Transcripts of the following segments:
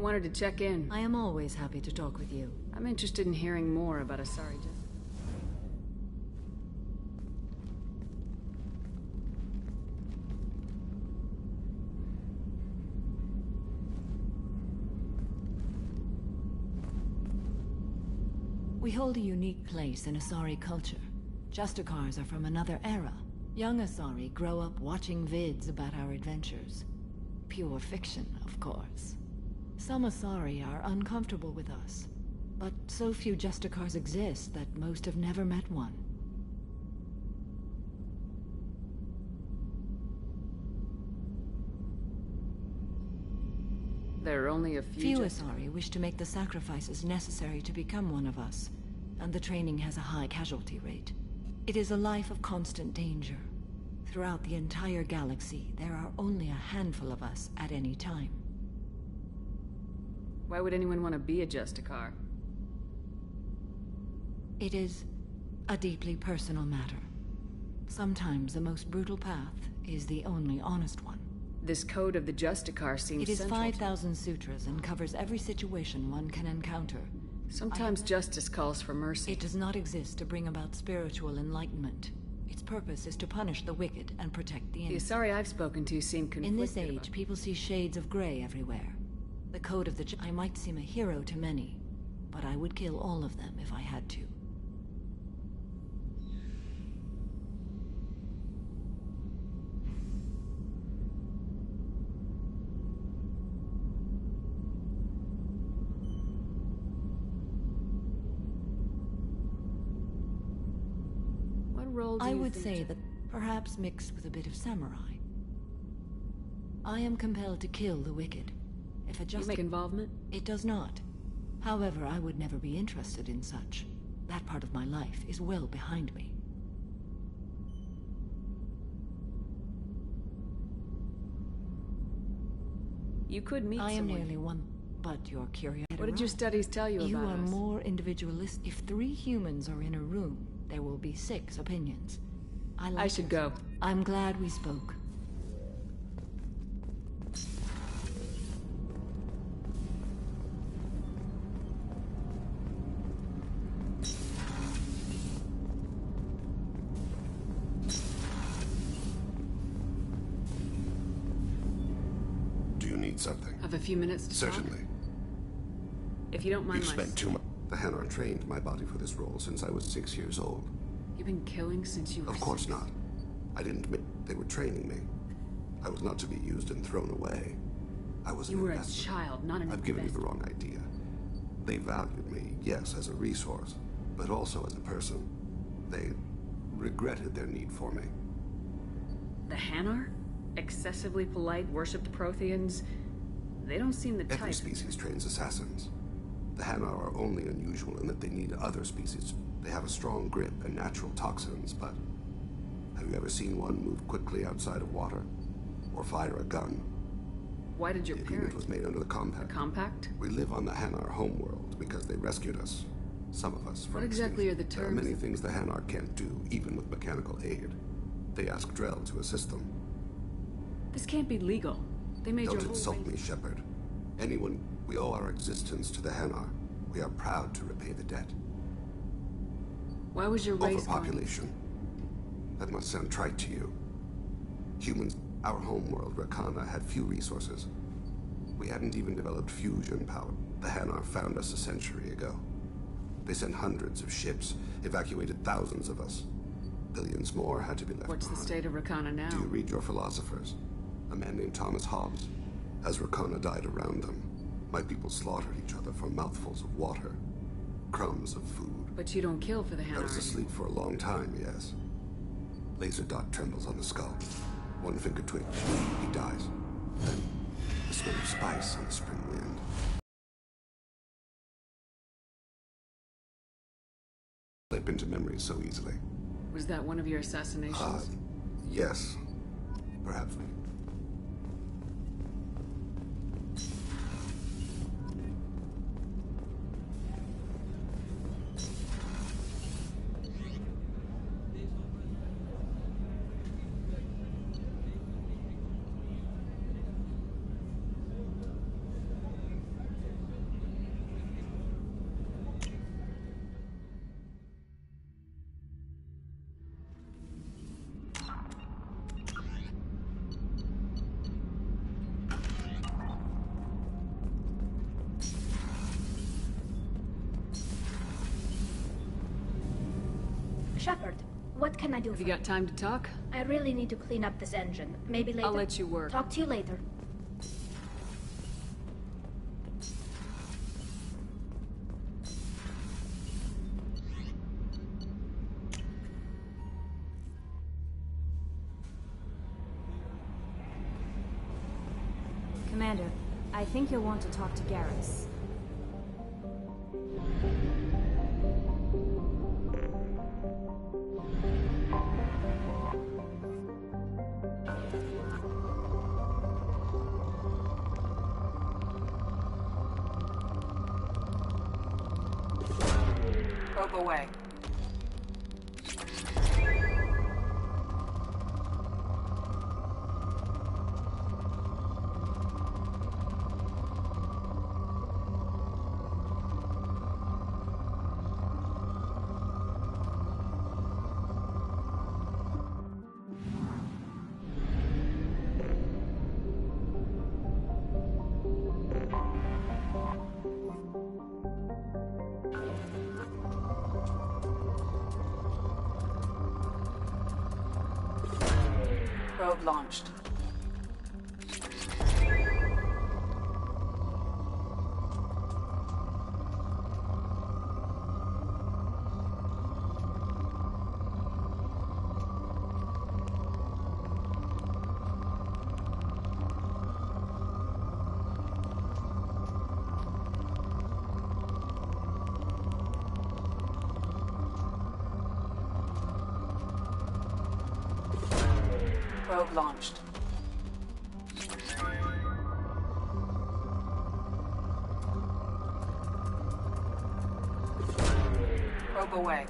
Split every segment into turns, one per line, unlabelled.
wanted to check in.
I am always happy to talk with you.
I'm interested in hearing more about Asari.
We hold a unique place in Asari culture. Justicars are from another era. Young Asari grow up watching vids about our adventures. Pure fiction, of course. Some Asari are uncomfortable with us, but so few Justicars exist that most have never met one.
There are only a few
Asari wish to make the sacrifices necessary to become one of us, and the training has a high casualty rate. It is a life of constant danger. Throughout the entire galaxy, there are only a handful of us at any time.
Why would anyone want to be a Justicar?
It is a deeply personal matter. Sometimes the most brutal path is the only honest one.
This code of the Justicar seems
It is
central
5,000 sutras and covers every situation one can encounter.
Sometimes justice calls for mercy.
It does not exist to bring about spiritual enlightenment. Its purpose is to punish the wicked and protect the innocent.
The Asari I've spoken to seem conflicted.
In this age, people see shades of gray everywhere. The code of the I might seem a hero to many, but I would kill all of them if I had to. I would say that perhaps mixed with a bit of samurai. I am compelled to kill the wicked. If a
You make involvement?
It does not. However, I would never be interested in such. That part of my life is well behind me.
You could meet
I am
someone.
nearly one, but your curiosity.
What did your studies tell you about
You are
us?
more individualist. If 3 humans are in a room, there will be 6 opinions.
I should go.
I'm glad we spoke.
Do you need something?
Have a few minutes to
Certainly.
talk? If you don't mind
You've spent too much. The Hanar trained my body for this role since I was 6 years old.
You've been killing since you were
Of course
6?
not. I didn't admit they were training me. I was not to be used and thrown away. I was
You
an
were a
investment.
child, not an
I've given you the
investment.
wrong idea. They valued me, yes, as a resource, but also as a person. They regretted their need for me.
The Hanar? Excessively polite, worship the Protheans? They don't seem the type.
Every species trains assassins. The Hanar are only unusual in that they need other species. They have a strong grip and natural toxins, but have you ever seen one move quickly outside of water? Or fire a gun?
Why did your
The agreement
parents...
was made under the
A
compact.
compact?
We live on the Hanar homeworld because they rescued us. Some of us from
What exactly are the
extinction.
terms?
There are many things the Hanar can't do, even with mechanical aid. They ask Drell to assist them.
This can't be legal. They made
Don't
your whole
insult
race-
me, Shepard. We owe our existence to the Hanar. We are proud to repay the debt.
Why was your race going...
Overpopulation. That must sound trite to you. Humans, our homeworld, Rakana, had few resources. We hadn't even developed fusion power. The Hanar found us a century ago. They sent hundreds of ships, evacuated thousands of us. Billions more had to be left
What's the
behind.
state of Rakana now?
Do you read your philosophers? A man named Thomas Hobbes. As Rakana died around them, my people slaughtered each other for mouthfuls of water, crumbs of food.
But you don't kill for the Hanar
I was asleep for a long time, yes. Laser dot trembles on the skull. One finger twitch. He dies. Then, the smell of spice on the spring wind. Slip into memory so easily.
Was that one of your assassinations?
Yes. Perhaps.
Shepard, what can I do
Have
for
you got time to talk?
I really need to clean up this engine. Maybe later?
I'll let you work.
Talk to you later.
Commander, I think you'll want to talk to Garrus.
Probe away. Probe launched. Probe launched. Probe away.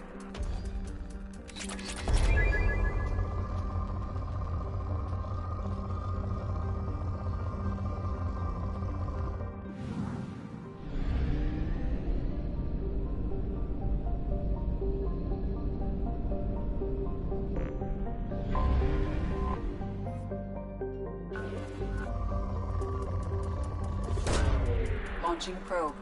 Launching probe.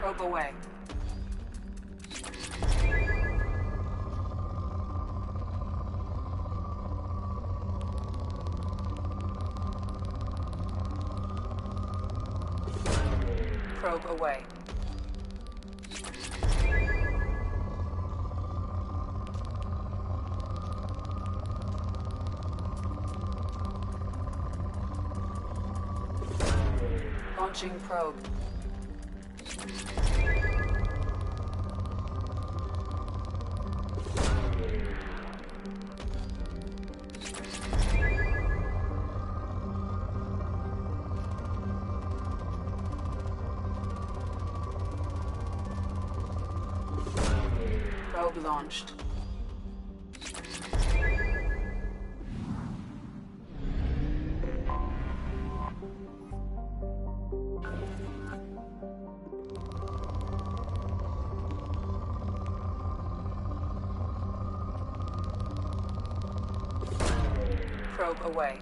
Probe away. Probe away. Launching probe. Probe launched. Probe away.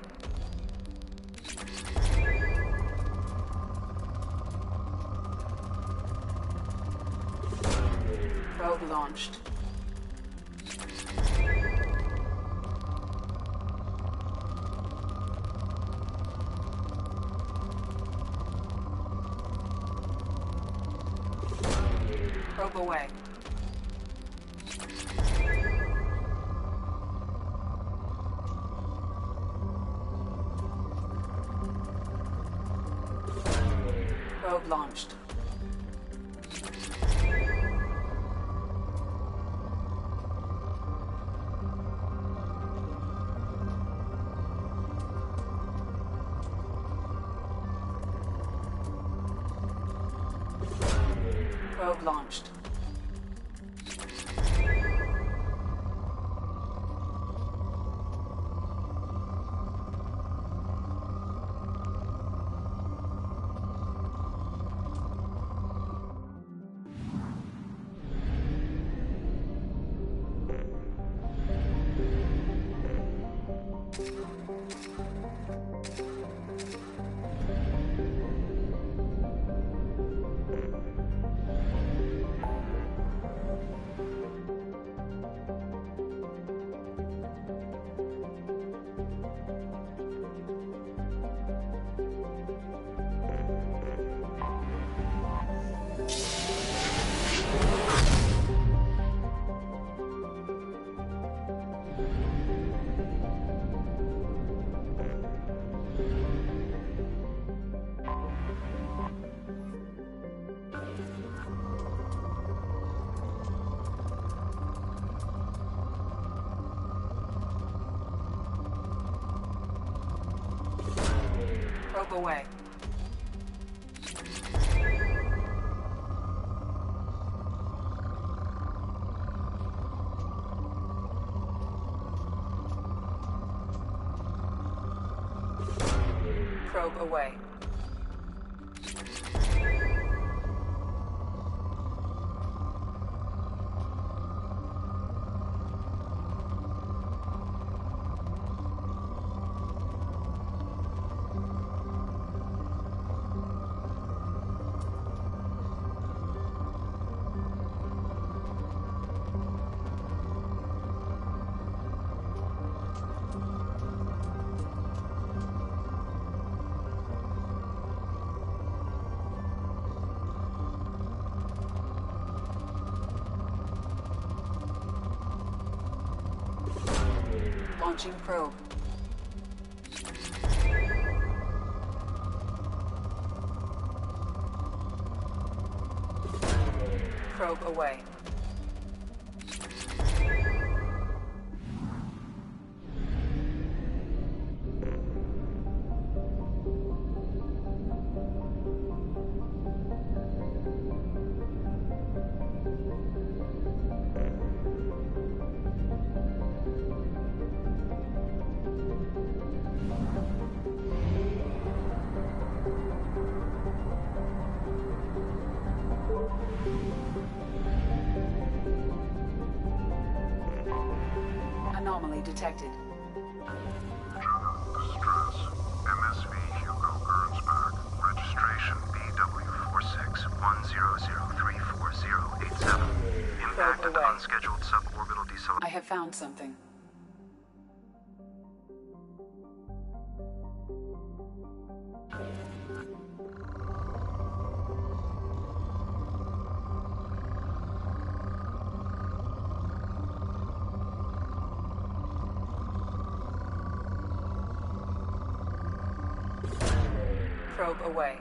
Probe launched. Probe away. Probe launched. Probe launched. Probe away. Probe away. Launching probe. Probe away. Anomaly detected.
Distress. MSV Hugo Gernsback. Registration BW4610034087. Impact at
away.
unscheduled suborbital deceleration.
I have found something. Probe away.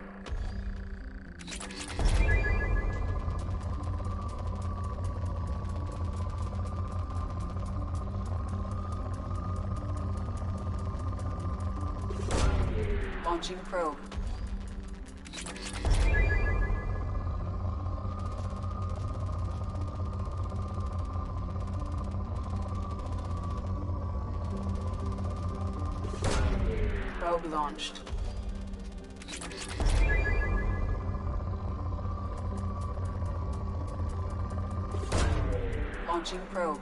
Launching probe. Probe launched. Launching probe.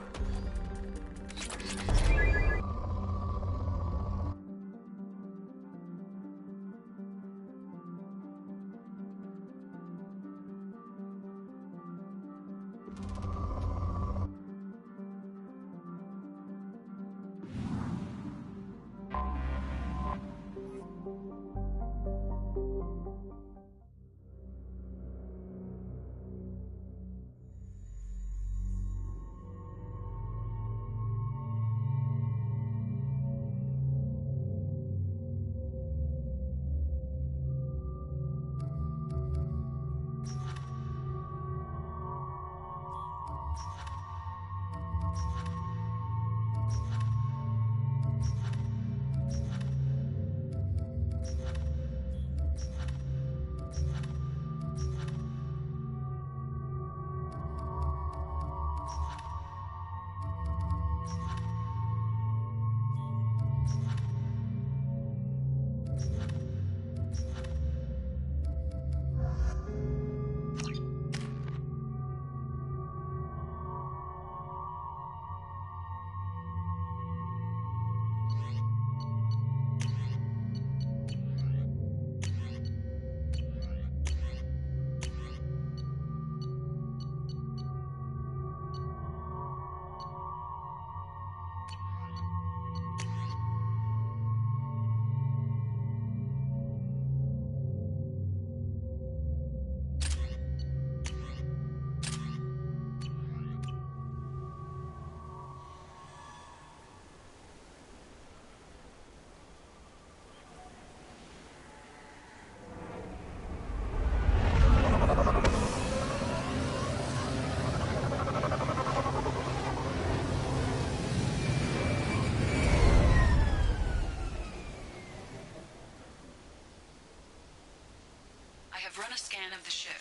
scan of the ship.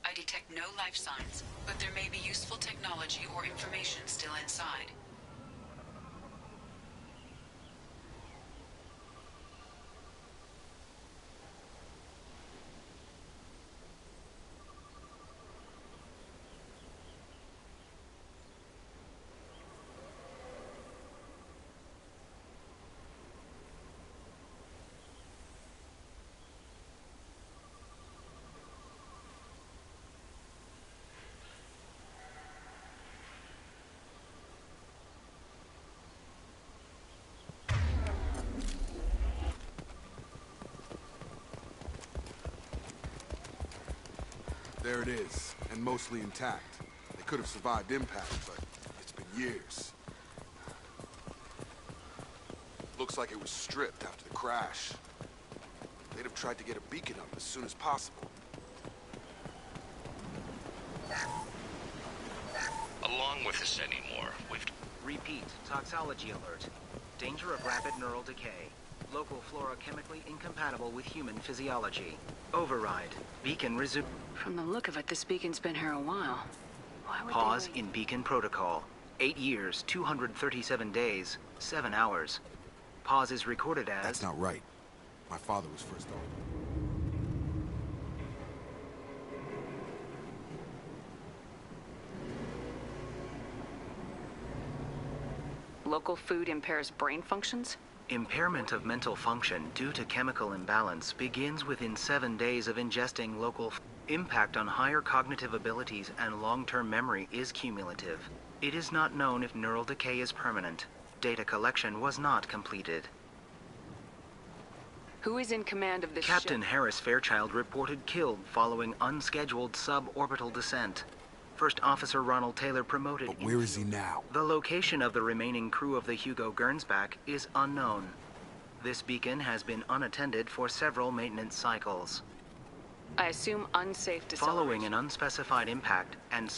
I detect no life signs, but there may be useful technology or information still inside.
There it is, and mostly intact. They could have survived impact, but it's been years. Looks like it was stripped after the crash. They'd have tried to get a beacon up as soon as possible.
Along with this anymore, we've...
Repeat, toxology alert. Danger of rapid neural decay. Local flora chemically incompatible with human physiology. Override. Beacon resume.
From the look of it, this beacon's been here a while. Why would
Pause
they...
in beacon protocol. 8 years, 237 days, 7 hours. Pause is recorded as...
That's not right. My father was first on.
Local food impairs brain functions?
Impairment of mental function due to chemical imbalance begins within 7 days of ingesting local impact on higher cognitive abilities and long-term memory is cumulative. It is not known if neural decay is permanent. Data collection was not completed.
Who is in command of this
Captain
ship?
Harris Fairchild reported killed following unscheduled suborbital descent. First Officer Ronald Taylor promoted...
But where is he now?
The location of the remaining crew of the Hugo Gernsback is unknown. This beacon has been unattended for several maintenance cycles.
I assume unsafe deceleration.
Following an unspecified impact and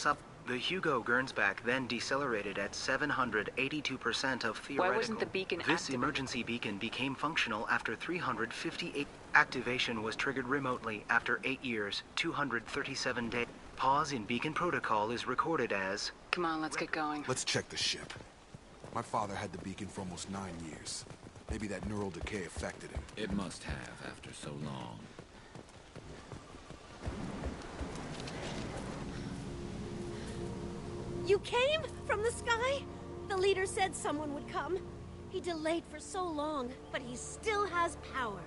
the Hugo Gernsback then decelerated at 782% of theoretical...
Why wasn't the beacon
This
activated?
emergency beacon became functional after 358... Activation was triggered remotely after 8 years, 237 days. Pause in beacon protocol is recorded as...
Come on, let's get going.
Let's check the ship. My father had the beacon for almost 9 years. Maybe that neural decay affected him.
It must have after so long.
You came? From the sky? The leader said someone would come. He delayed for so long, but he still has power.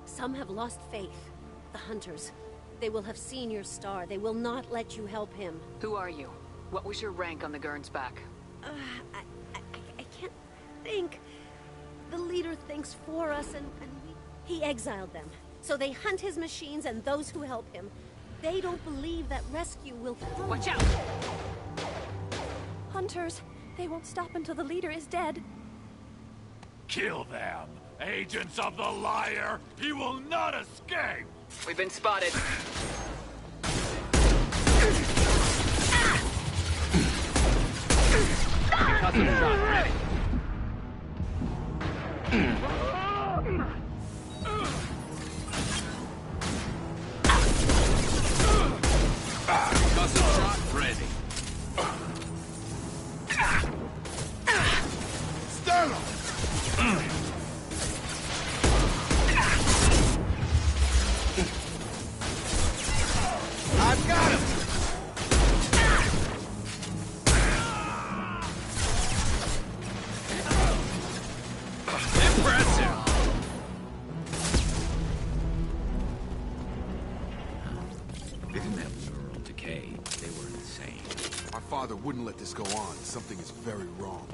Some have lost faith. The hunters. They will have seen your star. They will not let you help him.
Who are you? What was your rank on the Gernsback?
I can't think. The leader thinks for us and he exiled them. So they hunt his machines and those who help him. They don't believe that rescue will come.
Watch out!
Hunters. They won't stop until the leader is dead.
Kill them! Agents of the liar! He will not escape!
We've been spotted.
Custom shot ready. Custom shot ready.
Stand up! I've got him!
Impressive!
They didn't have neural decay. They were insane.
My father wouldn't let this go on. Something is very wrong.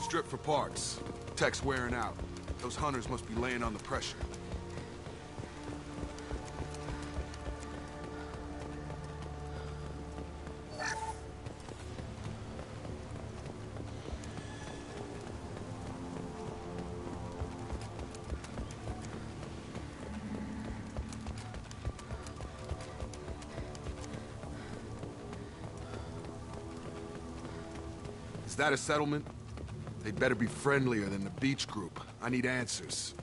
Strip for parts. Tech's wearing out. Those hunters must be laying on the pressure. Is that a settlement? They'd better be friendlier than the beach group. I need answers.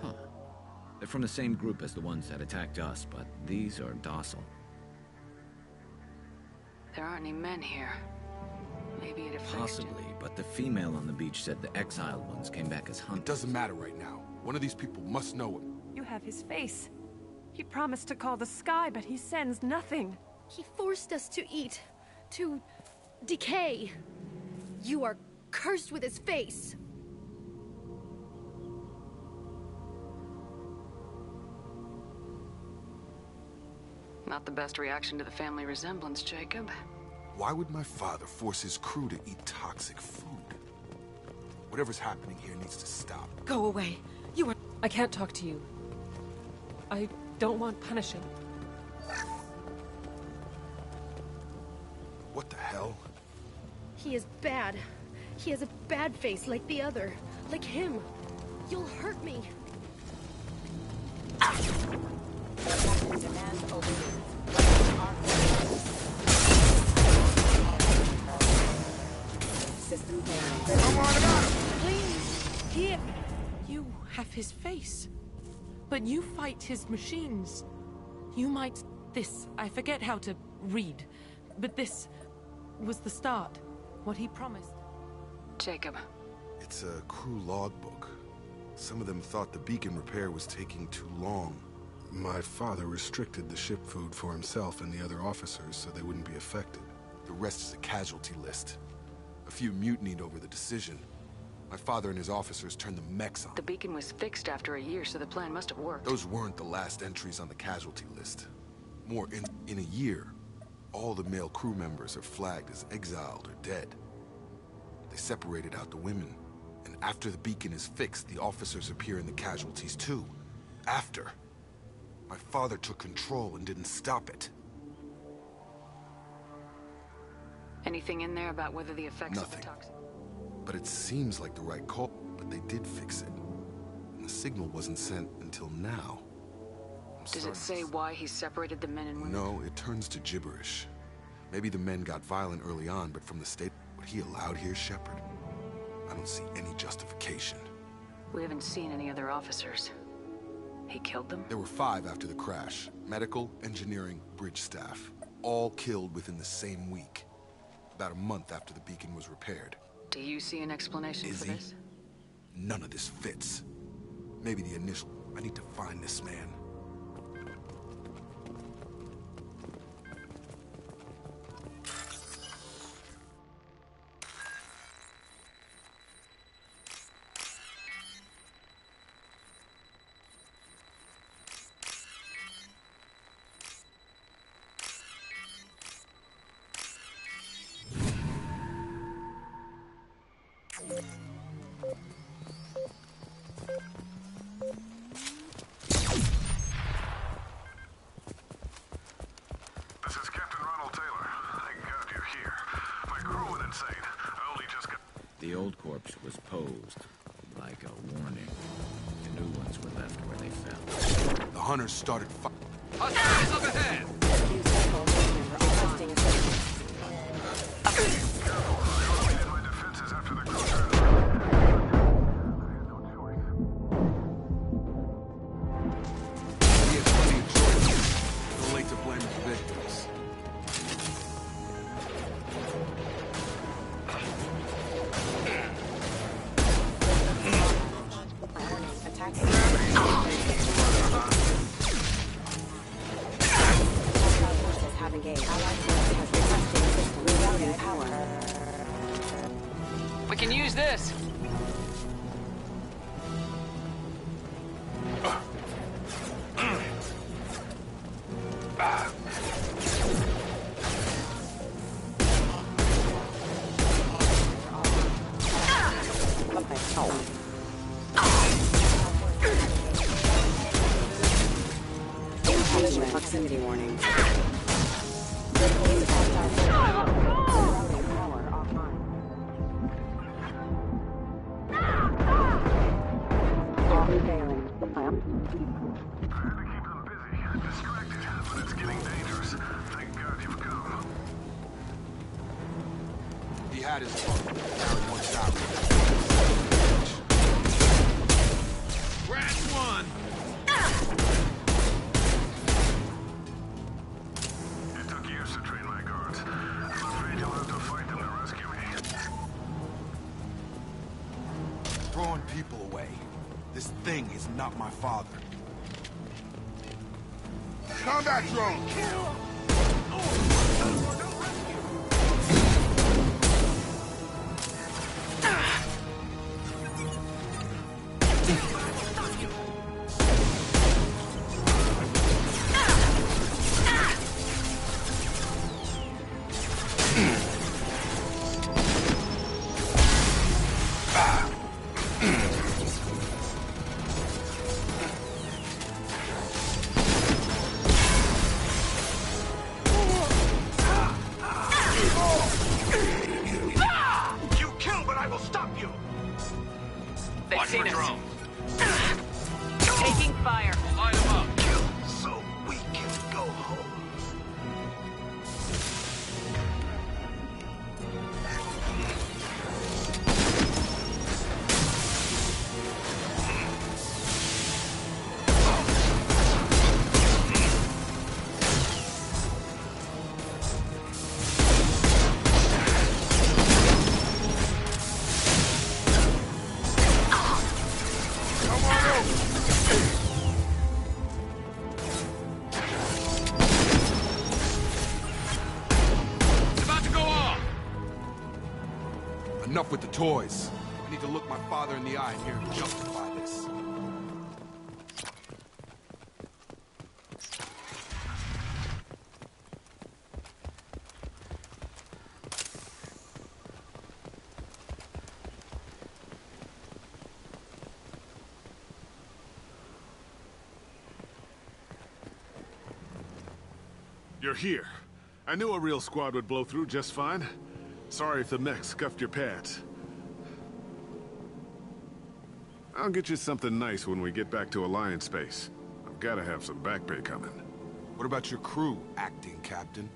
Huh. They're from the same group as the ones that attacked us, but these are docile.
There aren't any men here. Maybe it affected...
Possibly, but the female on the beach said the exiled ones came back as hunters.
It doesn't matter right now. One of these people must know him.
You have his face. He promised to call the sky, but he sends nothing.
He forced us to eat, to decay. You are cursed with his face.
Not the best reaction to the family resemblance, Jacob.
Why would my father force his crew to eat toxic food? Whatever's happening here needs to stop.
Go away. You are... I can't talk to you. I don't want punishing.
What the hell?
He is bad. He has a bad face like the other. Like him. You'll hurt me.
System
Please, here. You have his face. But you fight his machines. You might... This, I forget how to read. But this was the start. What he promised.
Jacob.
It's a crew logbook. Some of them thought the beacon repair was taking too long. My father restricted the ship food for himself and the other officers so they wouldn't be affected. The rest is a casualty list. A few mutinied over the decision. My father and his officers turned the mechs on.
The beacon was fixed after a year, so the plan must have worked.
Those weren't the last entries on the casualty list. More in a year, all the male crew members are flagged as exiled or dead. They separated out the women. And after the beacon is fixed, the officers appear in the casualties too. After. My father took control and didn't stop it.
Anything in there about whether the effects
Nothing.
of the toxin...
But it seems like the right call. But they did fix it. And the signal wasn't sent until now.
Does it say why he separated the men and women?
No, it turns to gibberish. Maybe the men got violent early on, but from the state... What he allowed here, Shepard? I don't see any justification.
We haven't seen any other officers. He killed them?
There were 5 after the crash. Medical, engineering, bridge staff. All killed within the same week. About a month after the beacon was repaired.
Do you see an explanation for this?
None of this fits. Maybe the initial... I need to find this man.
The old corpse was posed, like a warning. The new ones were left where they fell.
The hunters started
Hostiles up ahead!
We can use this.
Proximity warning.
Distracted, but it's getting dangerous. Thank God you've come.
He had his fun. Now he wants out.
Rat one!
It took years to train my guards. I'm afraid you'll have to fight them to rescue me.
Throwing people away. This thing is not my father. Combat drone! Enough with the toys. I need to look my father in the eye and hear him justify this.
You're here. I knew a real squad would blow through just fine. Sorry if the mech scuffed your pads. I'll get you something nice when we get back to Alliance space. I've gotta have some back pay coming.
What about your crew, acting captain?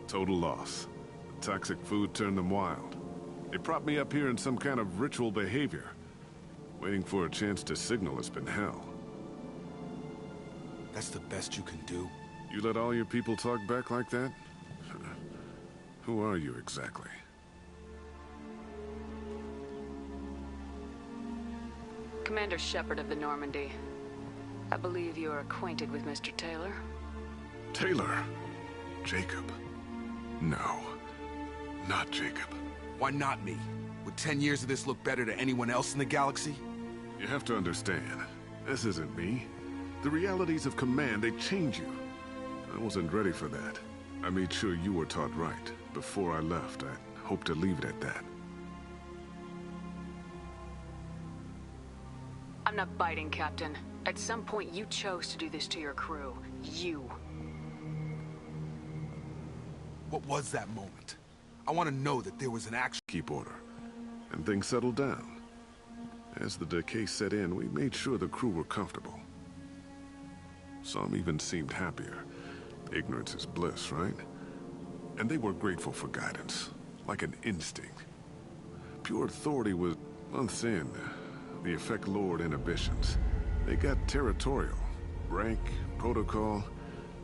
Total loss. The toxic food turned them wild. They propped me up here in some kind of ritual behavior. Waiting for a chance to signal has been hell.
That's the best you can do?
You let all your people talk back like that? Who are you exactly?
Commander Shepard of the Normandy. I believe you are acquainted with Mr. Taylor.
Taylor? Jacob? No. Not Jacob.
Why not me? Would 10 years of this look better to anyone else in the galaxy?
You have to understand, this isn't me. The realities of command, they change you. I wasn't ready for that. I made sure you were taught right. Before I left, I hoped to leave it at that.
I'm not biting, Captain. At some point, you chose to do this to your crew. You.
What was that moment? I want to know that there was an action.
Keep order, and things settled down. As the decay set in, we made sure the crew were comfortable. Some even seemed happier. Ignorance is bliss, right? And they were grateful for guidance, like an instinct. Pure authority was months in. The effect lowered inhibitions. They got territorial. Rank, protocol,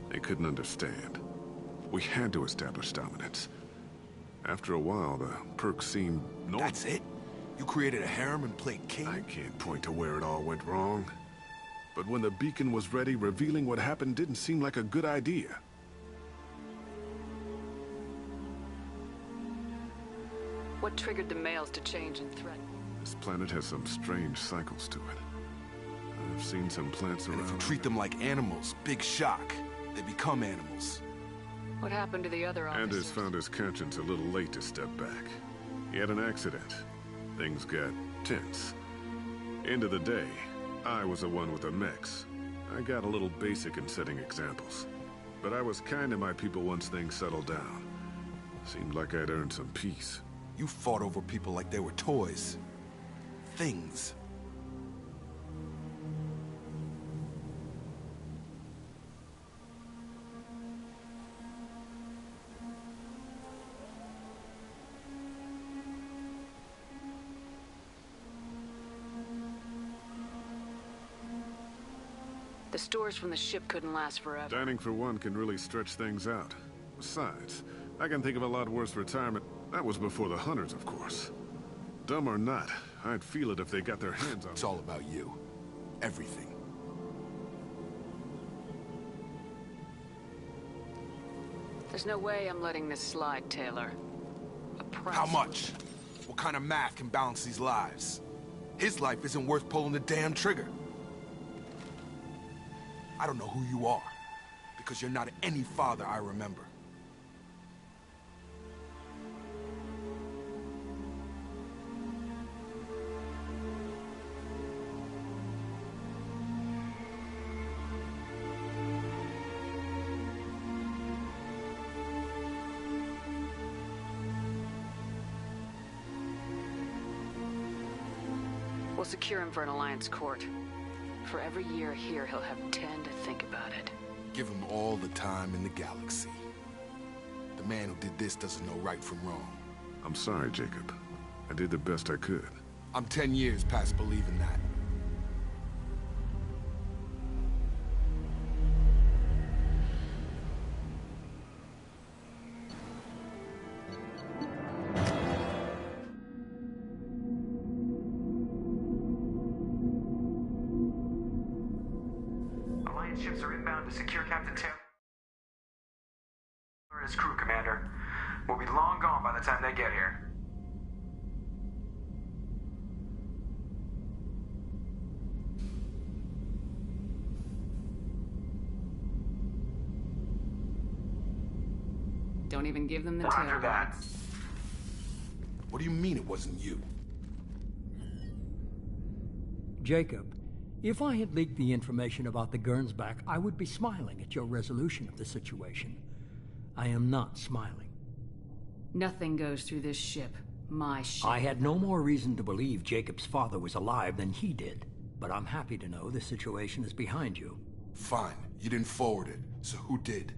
they couldn't understand. We had to establish dominance. After a while, the perks seemed normal.
That's it? You created a harem and played king?
I can't point to where it all went wrong. But when the beacon was ready, revealing what happened didn't seem like a good idea.
What triggered the males to change and threaten?
This planet has some strange cycles to it. I've seen some plants around.
And if you treat them like animals, big shock. They become animals.
What happened to the other officers?
Anders found his conscience a little late to step back. He had an accident. Things got tense. End of the day, I was the one with the mechs. I got a little basic in setting examples. But I was kind to my people once things settled down. Seemed like I'd earned some peace.
You fought over people like they were toys. Things.
The stores from the ship couldn't last forever.
Dining for one can really stretch things out. Besides, I can think of a lot worse retirement. That was before the hunters, of course. Dumb or not, I'd feel it if they got their hands on
It's all about you. Everything.
There's no way I'm letting this slide, Taylor. A price.
How much? What kind of math can balance these lives? His life isn't worth pulling the damn trigger. I don't know who you are, because you're not any father I remember.
We'll secure him for an Alliance court. For every year here, he'll have 10 to think about it.
Give him all the time in the galaxy. The man who did this doesn't know right from wrong.
I'm sorry, Jacob. I did the best I could.
I'm 10 years past believing that.
Ships are inbound to secure Captain Taylor and his crew, Commander. We'll be long gone by the time they get here.
Don't even give them the
Roger that.
What do you mean it wasn't you?
Jacob, if I had leaked the information about the Gernsback, I would be smiling at your resolution of the situation. I am not smiling.
Nothing goes through this ship. My ship.
I had no more reason to believe Jacob's father was alive than he did, but I'm happy to know the situation is behind you.
Fine. You didn't forward it, so who did?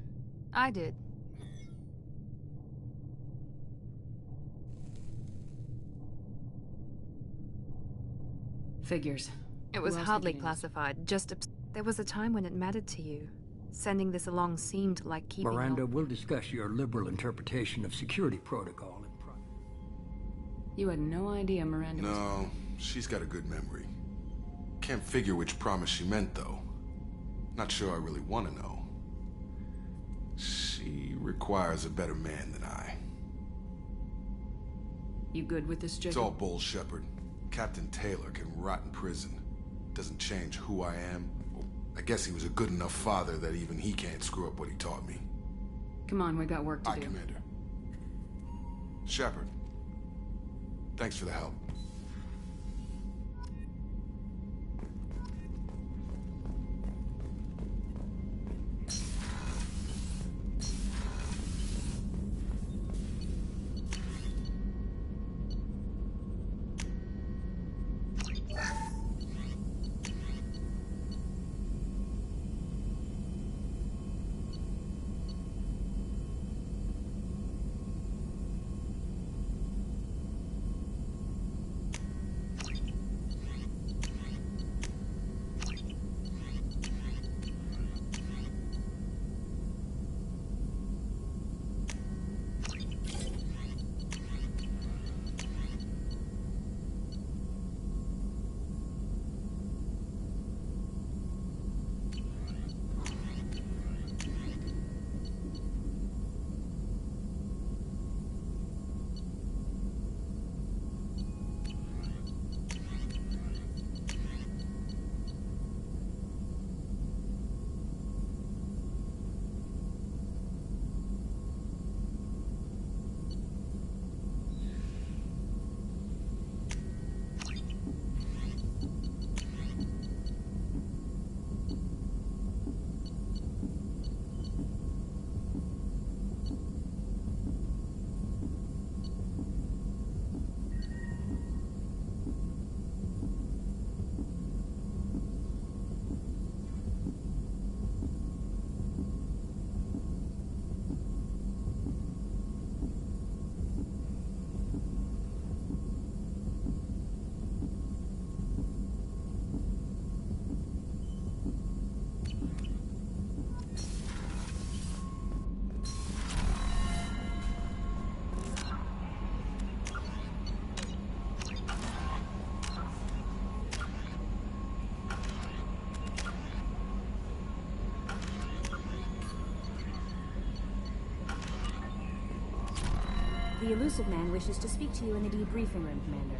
I did.
Figures.
It was hardly classified, just there was a time when it mattered to you. Sending this along seemed like keeping
Miranda, we'll discuss your liberal interpretation of security protocol in private.
You had no idea Miranda was...
No, she's got a good memory. Can't figure which promise she meant, though. Not sure I really want to know. She requires a better man than I.
You good with this, Jacob?
It's all bull, Shepard. Captain Taylor can rot in prison. Doesn't change who I am. I guess he was a good enough father that even he can't screw up what he taught me.
Come on, we got work to do.
Aye, Commander. Shepard, thanks for the help.
The elusive man wishes to speak to you in the debriefing room, Commander.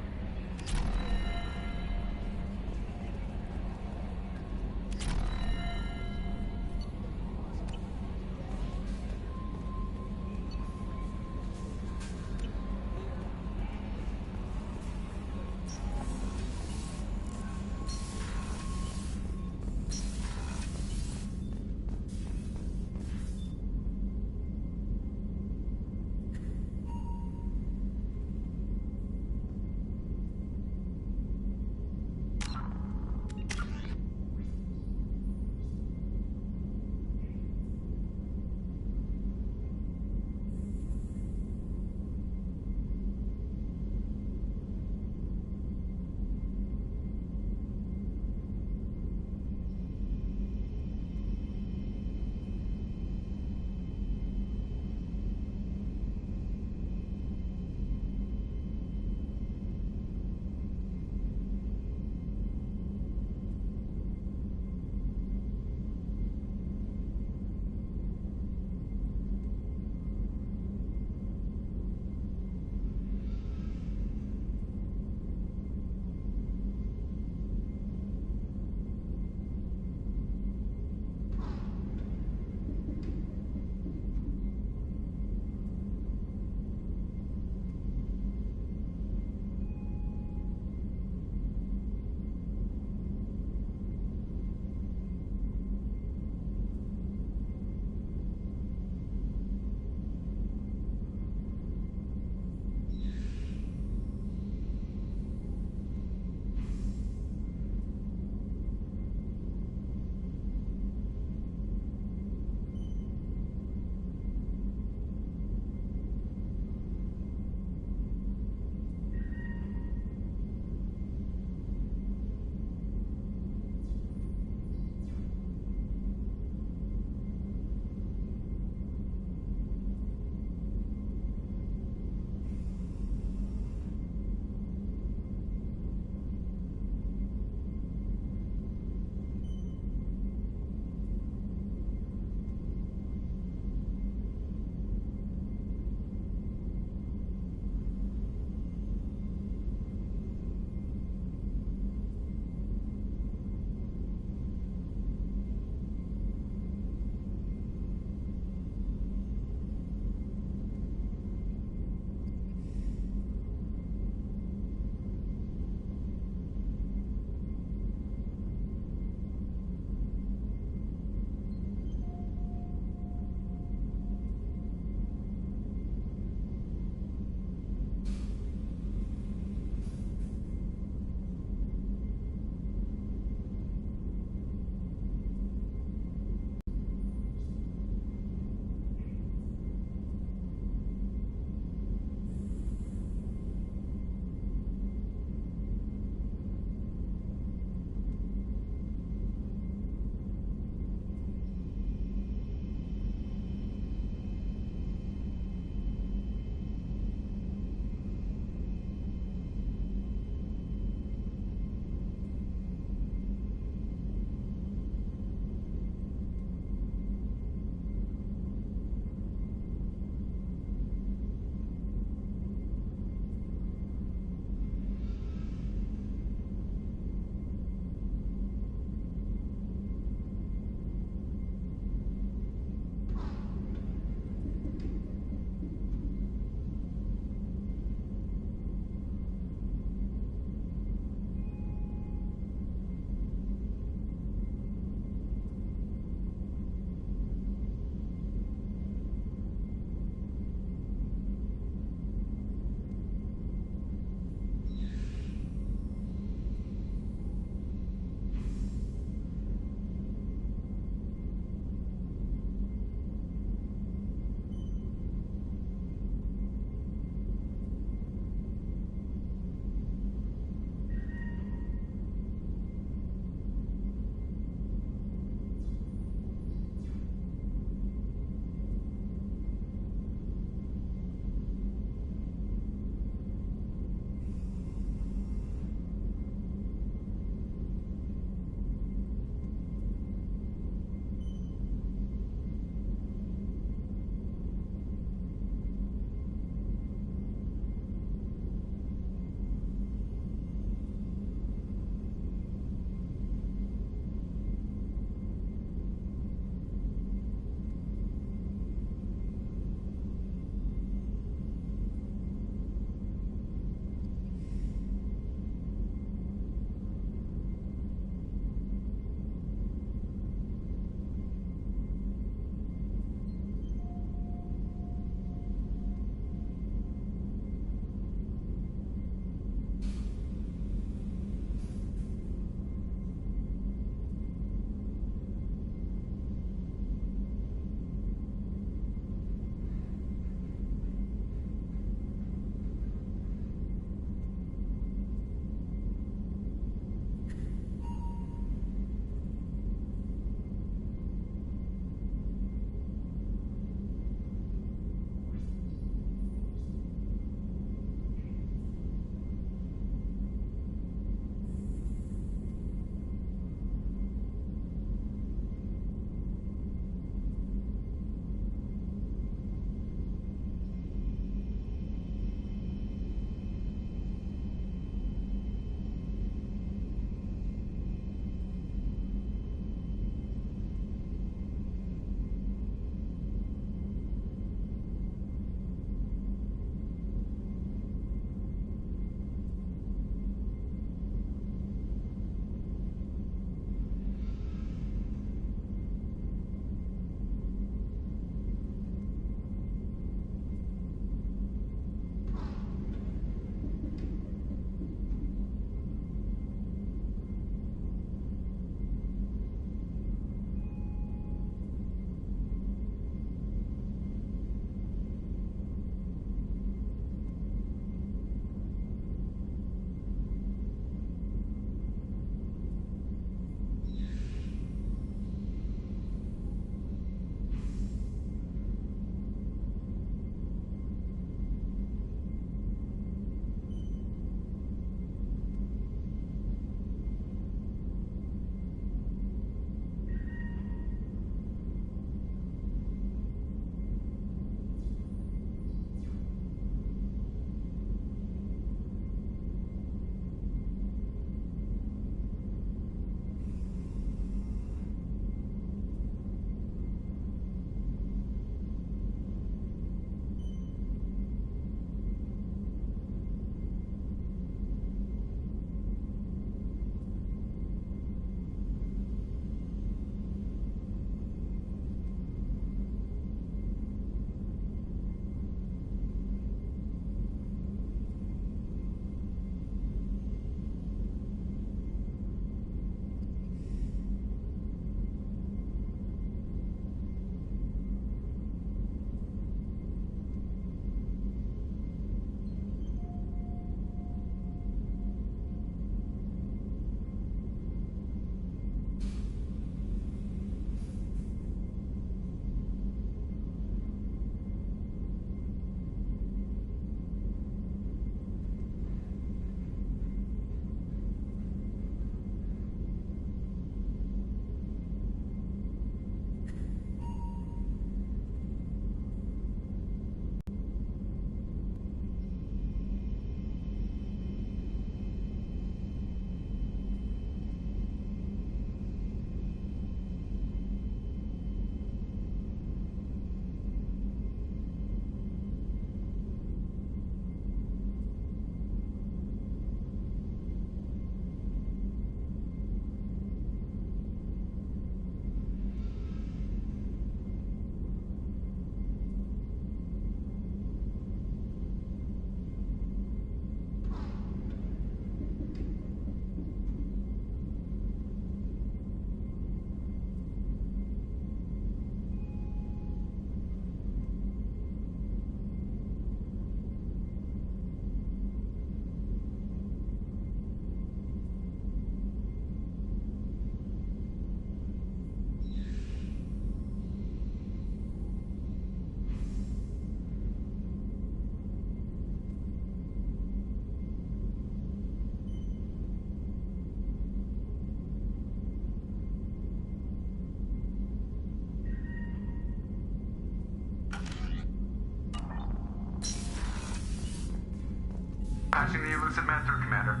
Recent man through, Commander.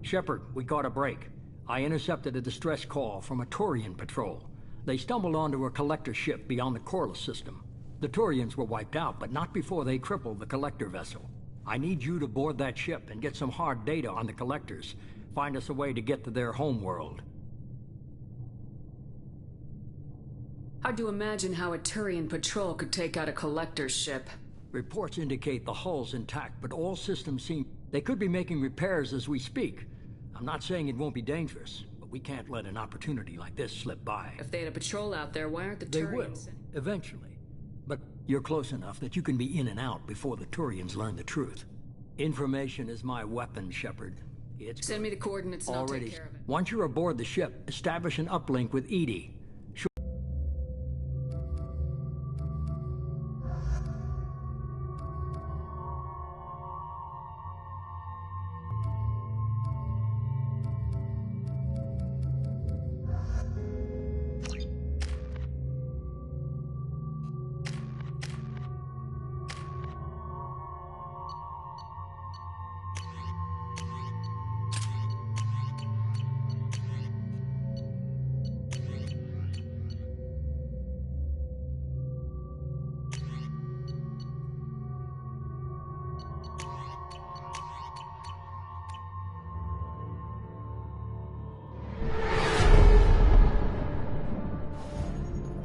Shepard, we got a break. I intercepted a distress call from a Turian patrol. They stumbled onto a collector ship beyond the Corliss system. The Turians were wiped out, but not before they crippled the collector vessel. I need you to board that ship and get some hard data on the collectors. Find us a way to get to their homeworld.
Hard to imagine how a Turian patrol could take out a collector's ship.
Reports indicate the hull's intact, but all systems seem... They could be making repairs as we speak. I'm not saying it won't be dangerous, but we can't let an opportunity like this slip by.
If they had a patrol out there, why aren't the
They
Turians...
will, eventually. But you're close enough that you can be in and out before the Turians learn the truth. Information is my weapon, Shepard. It's
Send me the coordinates and I'll
already.
take care of it.
Once you're aboard the ship, establish an uplink with Edie.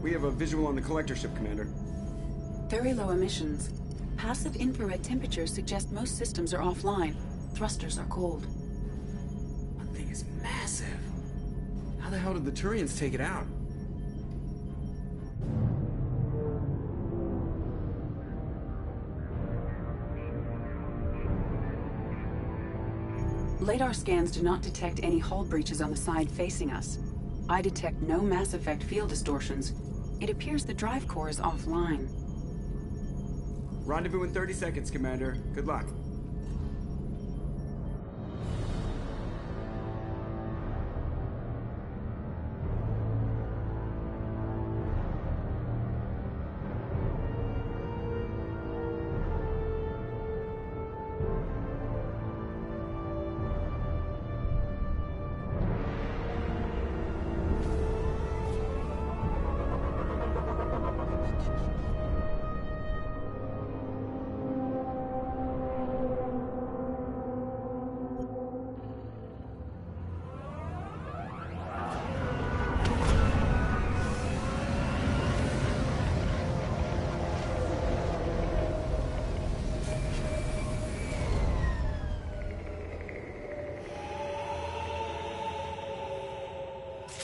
We have a visual on the collector ship, Commander.
Very low emissions. Passive infrared temperatures suggest most systems are offline. Thrusters are cold.
That thing is massive. How the hell did the Turians take it out?
Radar scans do not detect any hull breaches on the side facing us. I detect no Mass Effect field distortions. It appears the drive core is offline.
Rendezvous in 30 seconds, Commander. Good luck.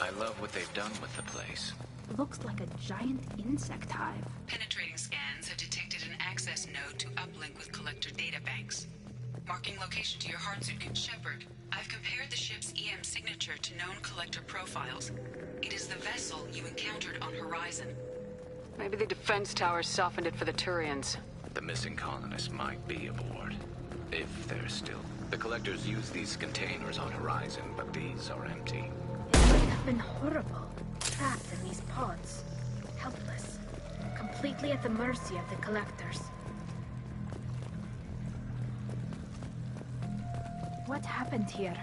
I love what they've done with the place.
Looks like a giant insect hive.
Penetrating scans have detected an access node to uplink with collector databanks. Marking location to your hard suit, Shepard. I've compared the ship's EM signature to known collector profiles. It is the vessel you encountered on Horizon.
Maybe the defense towers softened it for the Turians.
The missing colonists might be aboard. If they're still... The collectors use these containers on Horizon, but these are empty.
It would have been horrible. Trapped in these pods. Helpless. Completely at the mercy of the collectors. What happened here?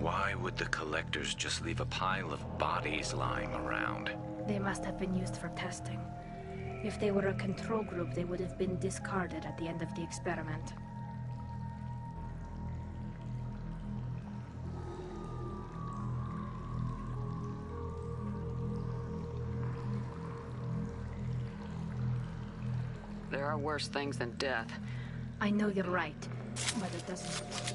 Why would the collectors just leave a pile of bodies lying around?
They must have been used for testing. If they were a control group, they would have been discarded at the end of the experiment.
There are worse things than death.
I know you're right, but it doesn't...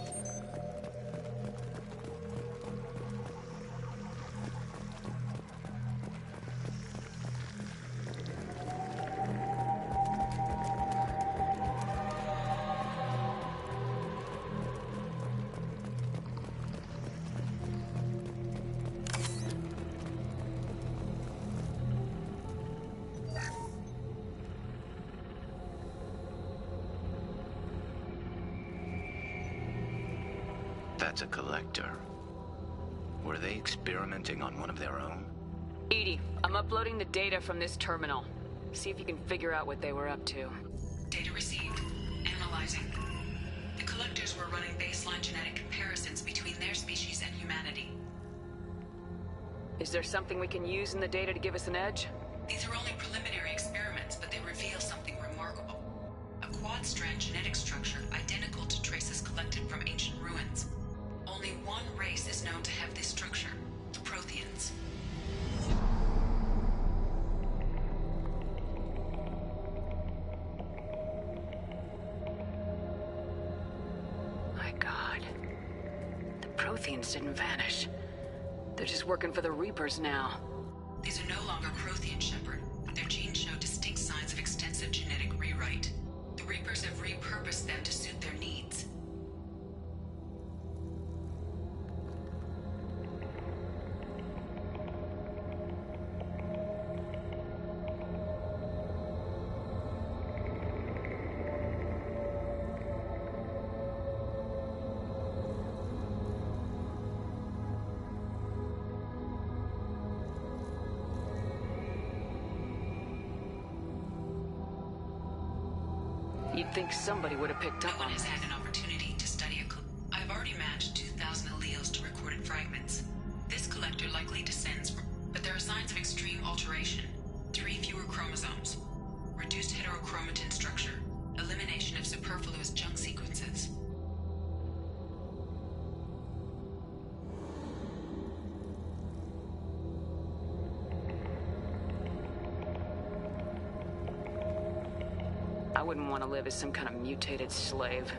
That's a collector. Were they experimenting on one of their own?
Edie, I'm uploading the data from this terminal. See if you can figure out what they were up to.
Data received. Analyzing. The collectors were running baseline genetic comparisons between their species and humanity.
Is there something we can use in the data to give us an edge?
These are only preliminary experiments, but they reveal something remarkable. A quad-strand genetic structure identical to traces collected from ancient ruins. Only one race is known to have this structure, the Protheans.
My God. The Protheans didn't vanish. They're just working for the Reapers now.
These are no longer Prothean, Shepard. Their genes show distinct signs of extensive genetic rewrite. The Reapers have repurposed them to suit their needs.
You'd think somebody would have picked up on
No one has
this.
had an opportunity to study I've already matched 2,000 alleles to recorded fragments. This collector likely descends from... But there are signs of extreme alteration. 3 fewer chromosomes. Reduced heterochromatin structure. Elimination of superfluous junk sequences.
I wouldn't want to live as some kind of mutated slave.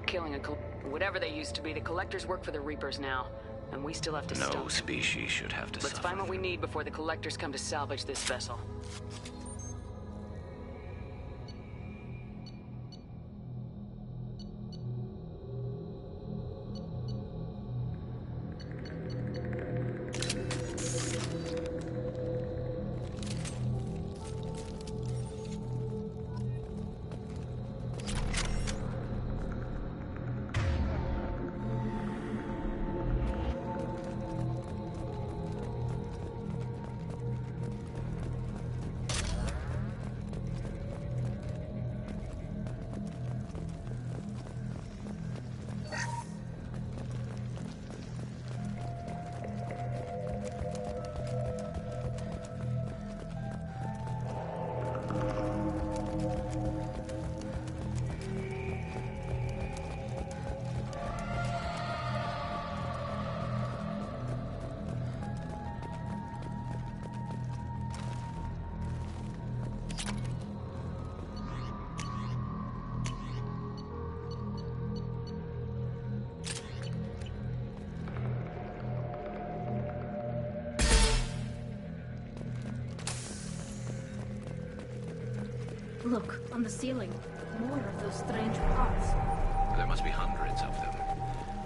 Killing whatever they used to be, the collectors work for the Reapers now. And we still have to stop.
No species should have to
Let's
suffer.
find what we need before the collectors come to salvage this vessel.
Look, on the ceiling. More of those strange pods.
There must be hundreds of them.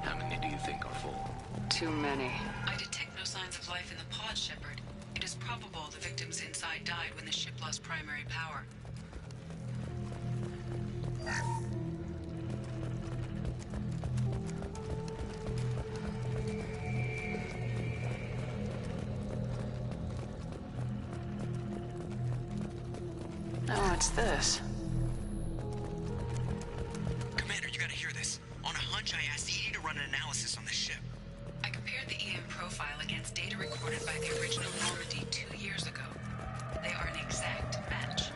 How many do you think are full?
Too many.
I detect no signs of life in the pod, Shepard. It is probable the victims inside died when the ship lost primary power.
Oh, what's this?
Commander, you gotta hear this. On a hunch, I asked Edie to run an analysis on this ship.
I compared the EM profile against data recorded by the original Normandy 2 years ago. They are an exact match.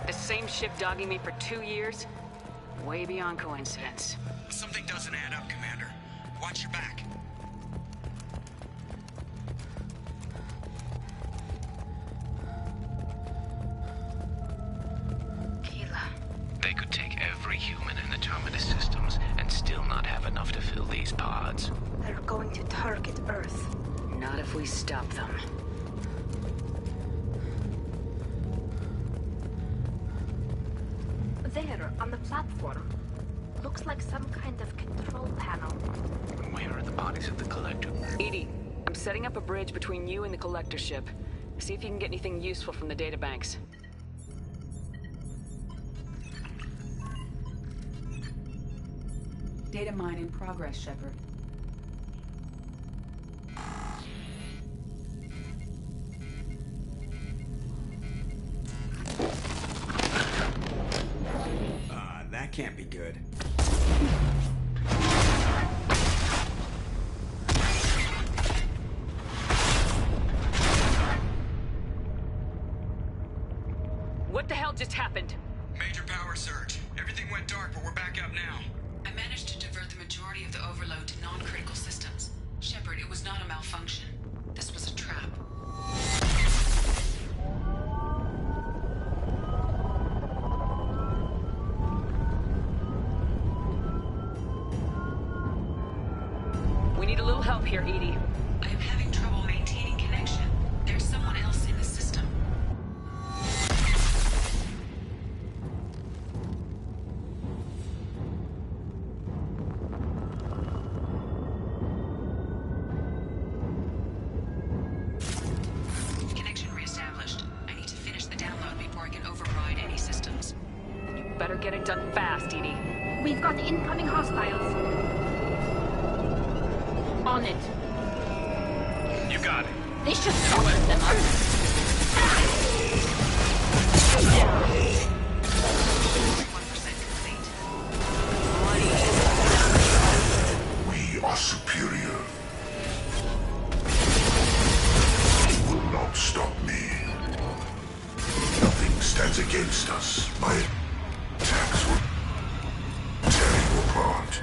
The same ship dogging me for 2 years? Way beyond coincidence.
Something doesn't add up, Commander. Watch your back.
They could take every human in the Terminus systems and still not have enough to fill these pods.
They're going to target Earth.
Not if we stop them.
There, on the platform. Looks like some kind of control panel.
Where are the bodies of the collector?
Edie, I'm setting up a bridge between you and the collector ship. See if you can get anything useful from the databanks.
Data mine in progress, Shepard.
can't be good.
What the hell just happened?
Major power surge. Everything went dark, but we're back up now.
I managed to divert the majority of the overload to non-critical systems. Shepard, it was not a malfunction. This was a trap.
We need a little help here, Edie.
I am having trouble maintaining connection. There's someone else in the system. Connection reestablished. I need to finish the download before I can override any systems.
Then you better get it done fast, Edie.
We've got incoming hostiles. On it.
You got it.
They should open them up.
We are superior. You will not stop me. Nothing stands against us. My attacks will tear you apart.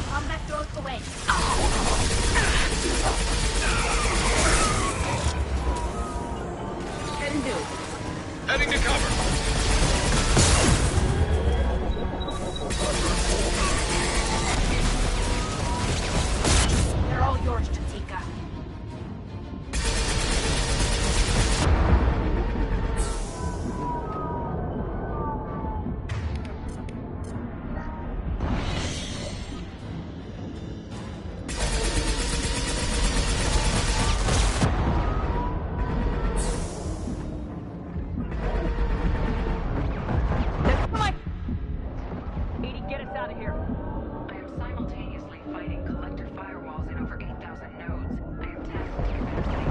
Combat drones away. Heading to.
Heading to cover.
They're all yours, Jatika.
Edie, get us out of here.
I am simultaneously fighting collector firewalls in over 8,000 nodes. I am tackling capacity.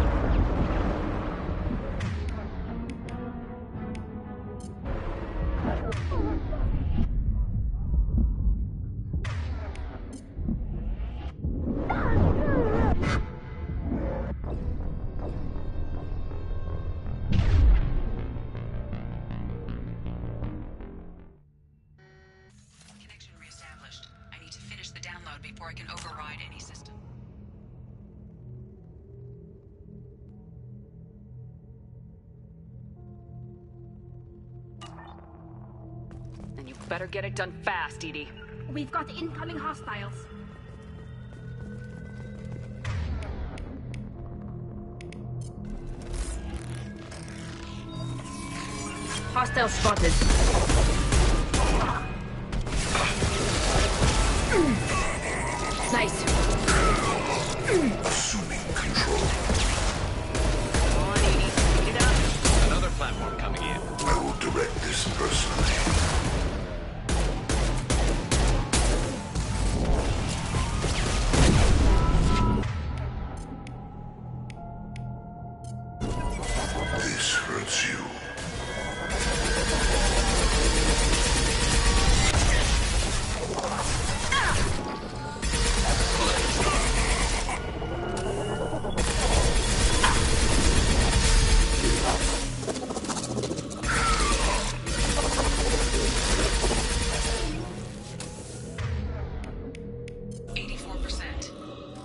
Connection reestablished. I need to finish the download before I can override any system.
Then you better get it done fast, Edie.
We've got incoming hostiles. Hostile spotted. Nice.
Assuming control.
Come on, Edie. Speed it up.
Another platform coming in.
I will direct this personally. This hurts you.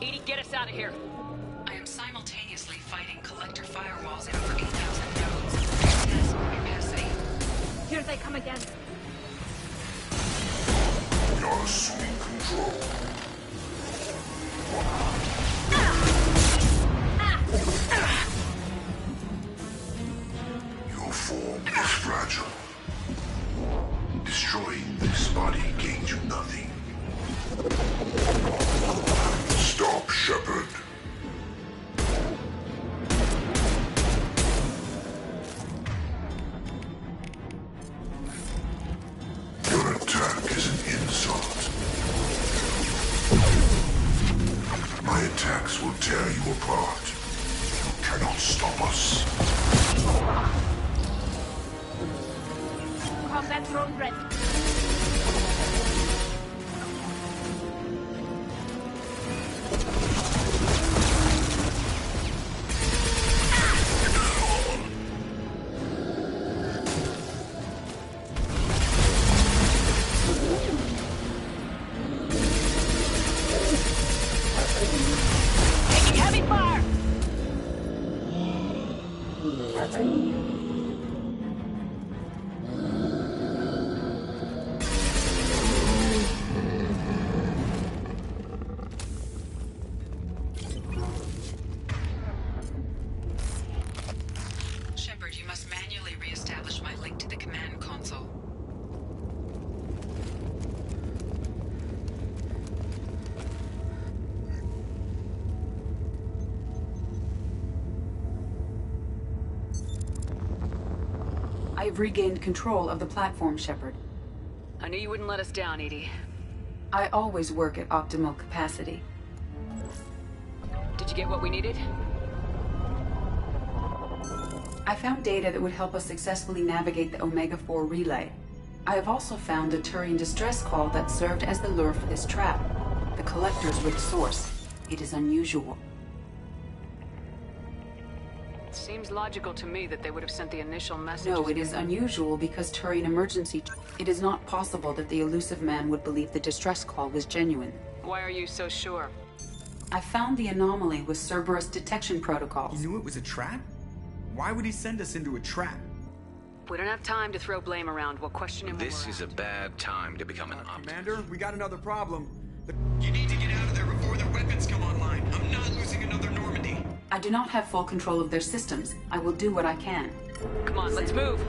Edie, get us out of here.
I am simultaneously fighting collector firewalls in over 8,000 nodes. Test capacity.
Here they come again.
You're assuming control. Your form is fragile. Destroying this body gains you nothing. Stop, Shepard. Your attack is an insult. My attacks will tear you apart. You cannot stop us.
Combat drone ready.
Taking heavy fire!
Shepard, you must manually re-establish my link to the command console.
I've regained control of the platform, Shepard.
I knew you wouldn't let us down, Edie.
I always work at optimal capacity.
Did you get what we needed?
I found data that would help us successfully navigate the Omega-4 relay. I have also found a Turian distress call that served as the lure for this trap. The Collectors were the source. It is unusual.
It seems logical to me that they would have sent the initial message.
No, it is unusual because Turian emergency... It is not possible that the elusive man would believe the distress call was genuine.
Why are you so sure?
I found the anomaly with Cerberus detection protocols.
He knew it was a trap? Why would he send us into a trap?
We don't have time to throw blame around. We'll question him.
This is a bad time to become an optimist.
Commander, we got another problem.
You need to get out of there before their weapons come online. I'm not losing another Normandy.
I do not have full control of their systems. I will do what I can.
Come on, let's move.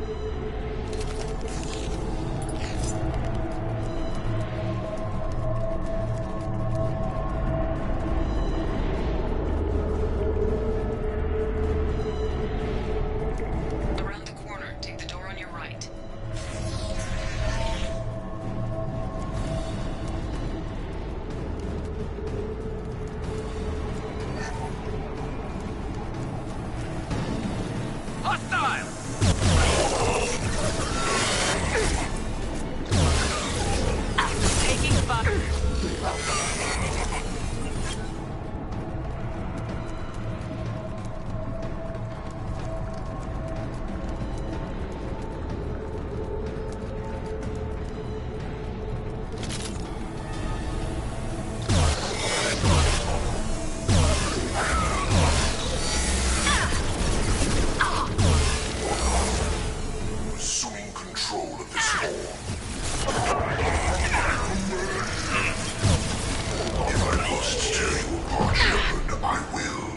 Around the corner, take the door on your right.
Hostile!
Taking fire.
Assuming control of this form. If I must tear you apart, Shepard, I will.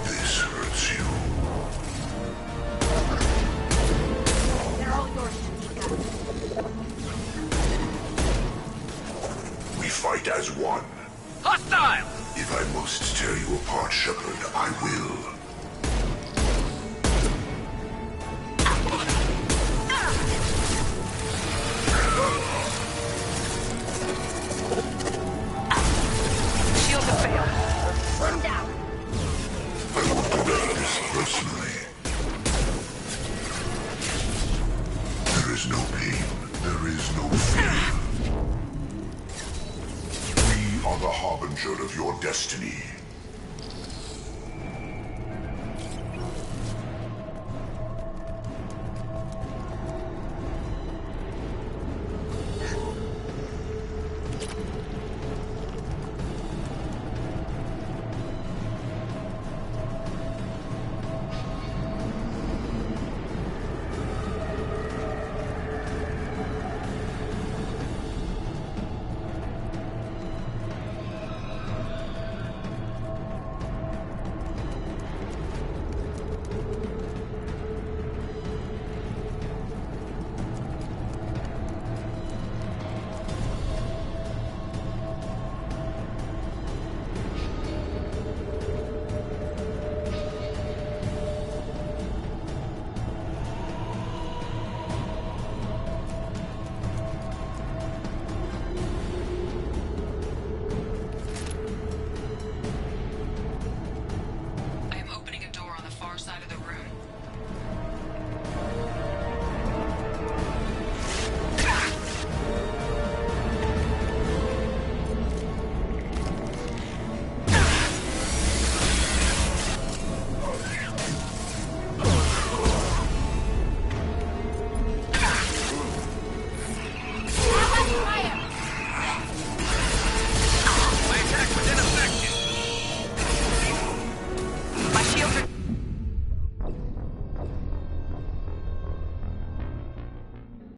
This hurts you.
They're all yours, Chica.
We fight as one.
Hostile!
If I must tear you apart, Shepard, I will.
Shield to fail.
Put him down.
I will do this personally. There is no pain. There is no fear. We are the harbinger of your destiny.